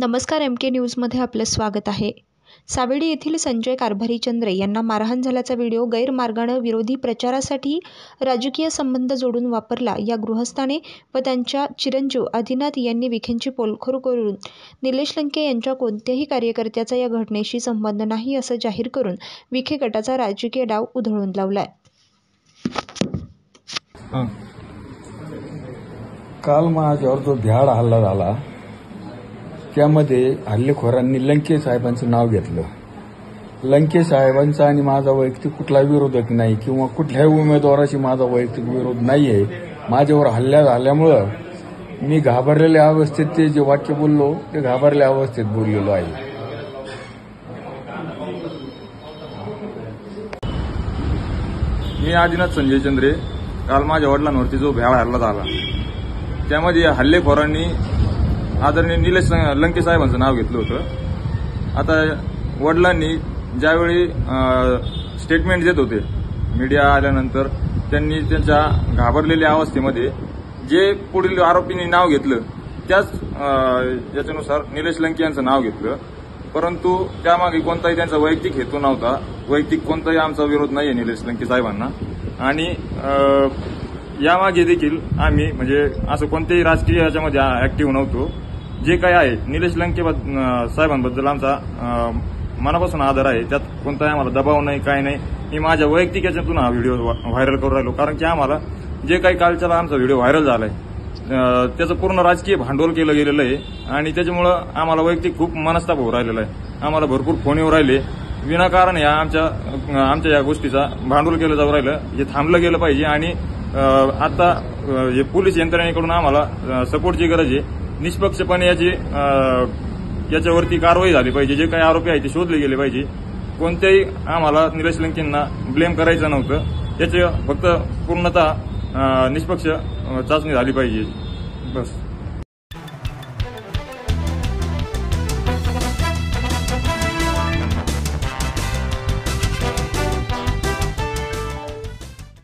नमस्कार. MK न्यूजमध्ये आपलं स्वागत आहे. सावेडी येथील संजय कारभारी चंद्रे यांना मारहाण झाल्याचा व्हिडिओ गैरमार्गाने विरोधी प्रचारासाठी राजकीय संबंध जोडून वापरला या गृहस्थाने व त्यांच्या चिरंजीव आदिनाथ यांनी विखेंची पोलखोल करून निलेश लंके यांच्या कोणत्याही कार्यकर्त्याचा या घटनेशी संबंध नाही असं जाहीर करून विखे गटाचा राजकीय डाव उधळून लावलाय. काल माझ्यावर जो भ्याड हल्ला झाला त्यामध्ये हल्लेखोरांनी लंके साहेबांचं नाव घेतलं. लंके साहेबांचा आणि माझा वैयक्तिक कुठला विरोधक नाही किंवा कुठल्याही उमेदवाराशी माझा वैयक्तिक विरोध नाही आहे. माझ्यावर हल्ला झाल्यामुळं मी घाबरलेल्या अवस्थेत ते जे वाक्य बोललो ते घाबरलेल्या अवस्थेत बोललेलो आहे. मी आदिनाथ संजय चंद्रे. काल माझ्या वडिलांवरती जो भ्याड हल्ला झाला त्यामध्ये हल्लेखोरांनी आदरणीय निलेश लंके साहेबांचं नाव घेतलं होतं. आता वडिलांनी ज्यावेळी स्टेटमेंट देत होते मीडिया आल्यानंतर त्यांनी त्यांच्या घाबरलेल्या अवस्थेमध्ये जे पुढील आरोपींनी नाव घेतलं त्याच याच्यानुसार निलेश लंके यांचं नाव घेतलं. परंतु त्यामागे कोणताही त्यांचा वैयक्तिक हेतू नव्हता. वैयक्तिक कोणताही आमचा विरोध नाही आहे निलेश लंके साहेबांना. आणि यामागे देखील आम्ही म्हणजे असं कोणत्याही राजकीय याच्यामध्ये ऍक्टिव्ह नव्हतो. जे काही आहे निलेश लंके साहेबांबद्दल आमचा मनापासून आदर आहे. त्यात कोणताही आम्हाला दबाव नाही, काय नाही. मी माझ्या वैयक्तिक याच्यातून हा व्हिडिओ व्हायरल करून राहिलो. कारण की आम्हाला जे काही कालच्याला आमचा व्हिडिओ व्हायरल झालाय त्याचं पूर्ण राजकीय भांडवल केलं गेलेलं आहे आणि त्याच्यामुळं आम्हाला वैयक्तिक खूप मनस्ताप होऊ राहिलेला आहे. आम्हाला भरपूर फोन येऊ राहिले विनाकारण या आमच्या या गोष्टीचा भांडवल केलं जाऊ राहिलं. हे थांबलं गेलं पाहिजे आणि आता हे पोलीस यंत्रणेकडून आम्हाला सपोर्टची गरज आहे. निष्पक्षपणे याच्यावरती कारवाई झाली पाहिजे. जे काही आरोपी आहेत ते शोधले गेले पाहिजे. कोणत्याही आम्हाला निलेश लंकेंना ब्लेम करायचं नव्हतं. याची फक्त पूर्णतः निष्पक्ष चाचणी झाली पाहिजे बस.